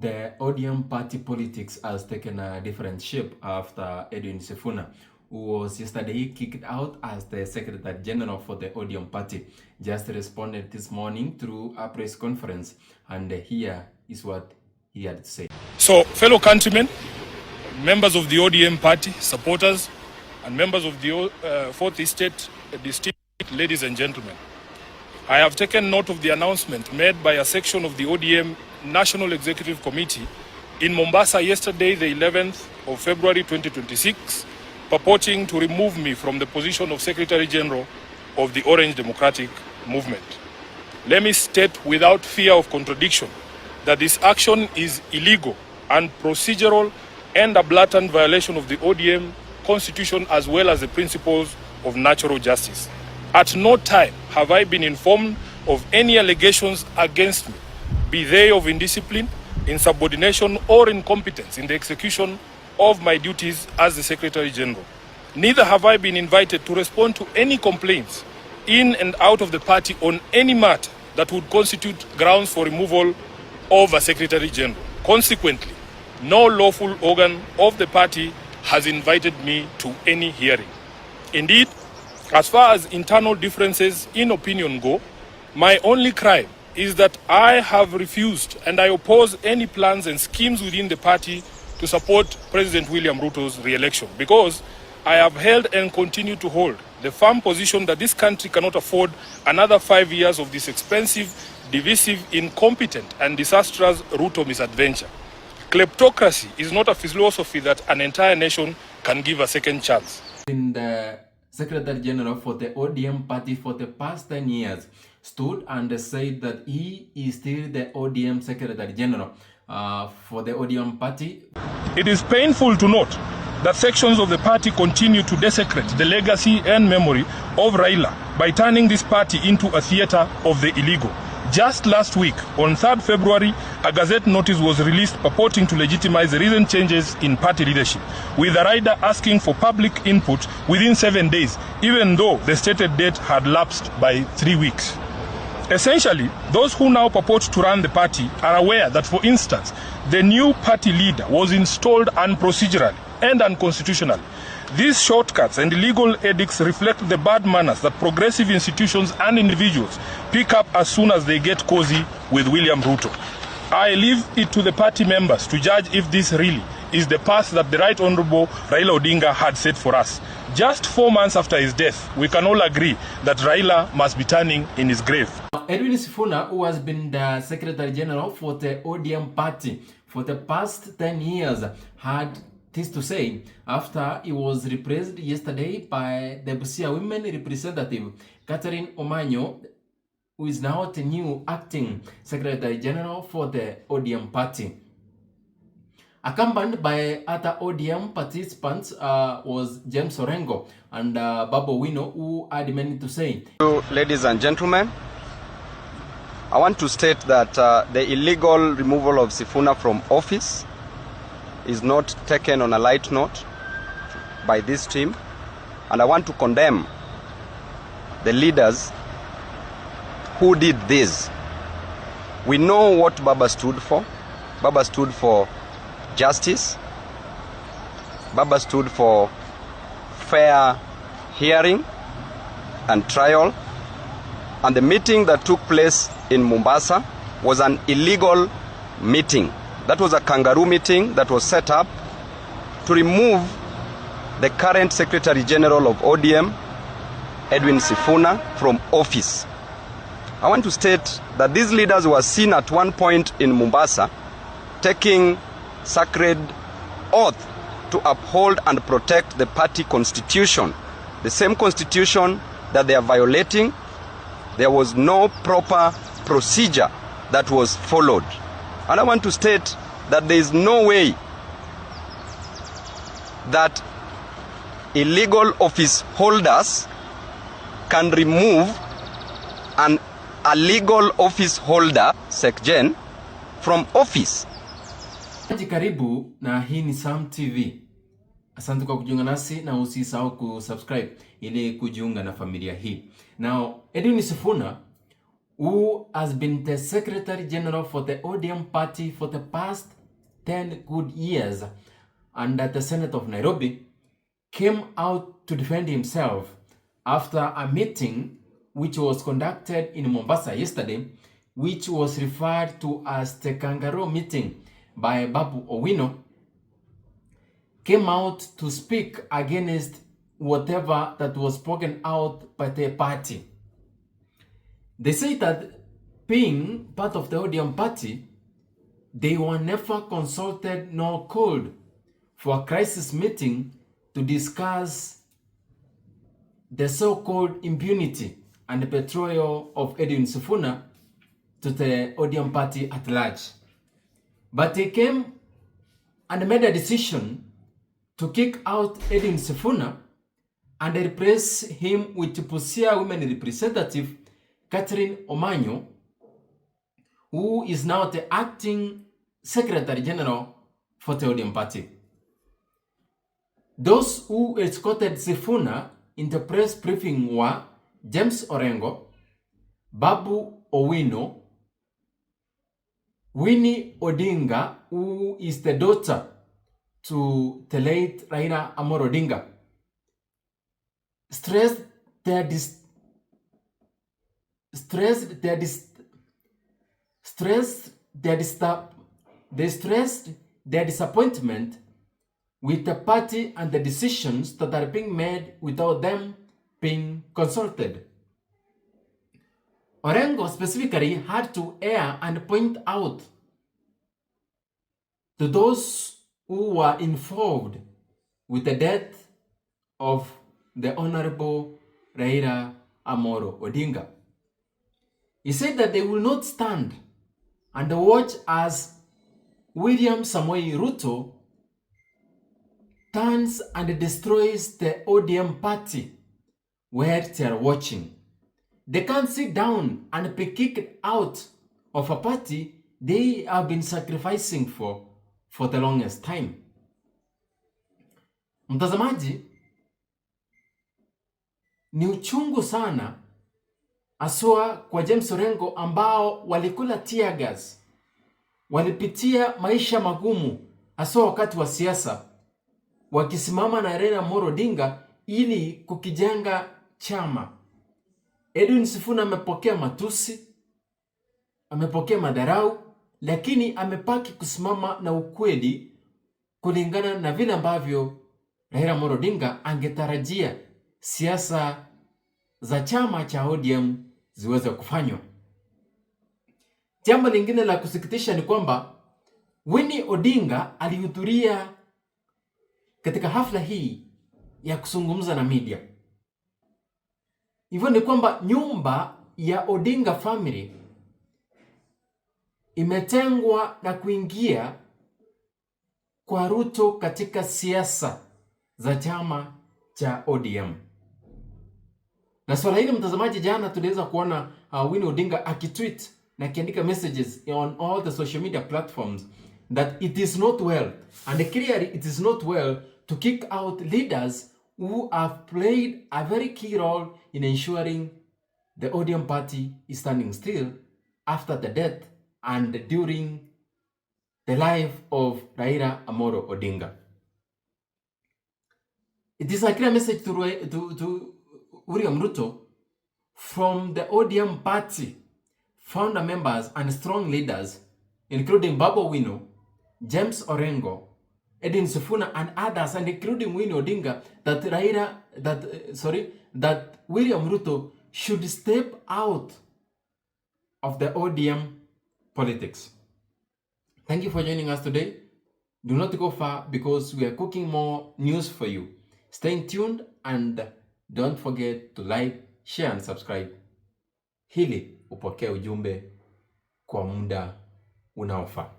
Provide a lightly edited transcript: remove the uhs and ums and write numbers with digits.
The ODM party politics has taken a different shape after Edwin Sifuna, who was yesterday kicked out as the Secretary General for the ODM party, just responded this morning through a press conference, and here is what he had to say. So, fellow countrymen, members of the ODM party, supporters, and members of the Fourth Estate District, ladies and gentlemen, I have taken note of the announcement made by a section of the ODM National Executive Committee in Mombasa yesterday, the 11th of February 2026, purporting to remove me from the position of Secretary General of the Orange Democratic Movement. Let me state without fear of contradiction that this action is illegal and procedural and a blatant violation of the ODM constitution as well as the principles of natural justice. At no time have I been informed of any allegations against me, be they of indiscipline, insubordination, or incompetence in the execution of my duties as the Secretary General. Neither have I been invited to respond to any complaints in and out of the party on any matter that would constitute grounds for removal of a Secretary General. Consequently, no lawful organ of the party has invited me to any hearing. Indeed, as far as internal differences in opinion go, my only crime is that I have refused and I oppose any plans and schemes within the party to support President William Ruto's re-election, because I have held and continue to hold the firm position that this country cannot afford another 5 years of this expensive, divisive, incompetent, and disastrous Ruto misadventure. Kleptocracy is not a philosophy that an entire nation can give a second chance. In the Secretary General for the ODM party for the past 10 years stood and said that he is still the ODM Secretary General for the ODM party. It is painful to note that sections of the party continue to desecrate the legacy and memory of Raila by turning this party into a theater of the illegal. Just last week, on 3rd February, a Gazette notice was released purporting to legitimize the recent changes in party leadership, with the rider asking for public input within 7 days, even though the stated date had lapsed by 3 weeks. Essentially, those who now purport to run the party are aware that, for instance, the new party leader was installed unprocedurally and unconstitutionally. These shortcuts and illegal edicts reflect the bad manners that progressive institutions and individuals pick up as soon as they get cozy with William Ruto. I leave it to the party members to judge if this really is the path that the Right Honorable Raila Odinga had set for us. Just 4 months after his death, we can all agree that Raila must be turning in his grave. Edwin Sifuna, who has been the Secretary General for the ODM party for the past 10 years, had this to say after he was replaced yesterday by the Busia women representative Catherine Omanyo, who is now the new acting Secretary General for the ODM party. Accompanied by other ODM participants was James Orengo and Babo Wino, who had many to say. Ladies and gentlemen, I want to state that the illegal removal of Sifuna from office is not taken on a light note by this team, and I want to condemn the leaders who did this. We know what Baba stood for. Baba stood for justice. Baba stood for fair hearing and trial. And the meeting that took place in Mombasa was an illegal meeting. That was a kangaroo meeting that was set up to remove the current Secretary General of ODM, Edwin Sifuna, from office. I want to state that these leaders were seen at one point in Mombasa taking sacred oath to uphold and protect the party constitution, the same constitution that they are violating. There was no proper procedure that was followed. And I want to state that there is no way that illegal office holders can remove a legal office holder, SecGen, from office. Karibu na hii ni Sam TV. Asante kwa kujiunga nasi na usisahau kusubscribe ili kujiunga na familia hii. Now, Edwin Sifuna who has been the Secretary General for the ODM party for the past 10 good years and at the Senate of Nairobi, came out to defend himself after a meeting which was conducted in Mombasa yesterday, which was referred to as the Kangaroo meeting by Babu Owino, came out to speak against whatever that was spoken out by the party. They say that being part of the ODM party, they were never consulted nor called for a crisis meeting to discuss the so-called impunity and the betrayal of Edwin Sifuna to the ODM party at large. But they came and made a decision to kick out Edwin Sifuna and replace him with Busia women representative Catherine Omanyo, who is now the acting Secretary General for the ODM party. Those who escorted Sifuna in the press briefing were James Orengo, Babu Owino, Winnie Odinga, who is the daughter to the late Raila Amolo Odinga, stressed their disappointment with the party and the decisions that are being made without them being consulted. Orengo specifically had to air and point out to those who were involved with the death of the Honorable Raila Amolo Odinga. He said that they will not stand and watch as William Samoei Ruto turns and destroys the ODM party where they are watching. They can't sit down and be kicked out of a party they have been sacrificing for the longest time. Mtazamaji, ni uchungu sana aswa kwa James Orengo ambao walikula tear gas, walipitia maisha magumu aswa wakati wa siasa, wakisimama na Raila Amolo Odinga ili kukijenga chama. Edwin Sifuna amepokea matusi, amepokea madharau, lakini amepaki kusimama na ukweli kulingana na vile ambavyo Raila Amolo Odinga angetarajia siasa za chama cha ODM ziweze kufanywa. Jambo lingine la kusikitisha ni kwamba Winnie Odinga alihudhuria katika hafla hii ya kuzungumza na media. Hivyo ni kwamba nyumba ya Odinga family imetengwa na kuingia kwa Ruto katika siasa za chama cha ODM. Na swala hili mtazamaji, jana tuliweza kuona Winnie Odinga akitweet na akiandika messages on all the social media platforms that it is not well, and clearly it is not well to kick out leaders who have played a very key role in ensuring the ODM party is standing still after the death and during the life of Raila Amolo Odinga. It is a clear message to William Ruto from the ODM party founder members and strong leaders, including Babu Owino, James Orengo, Edwin Sifuna and others, and including Winnie Odinga, that William Ruto should step out of the ODM politics. Thank you for joining us today. Do not go far because we are cooking more news for you. Stay tuned and don't forget to like, share and subscribe ili upokee ujumbe kwa muda unaofaa.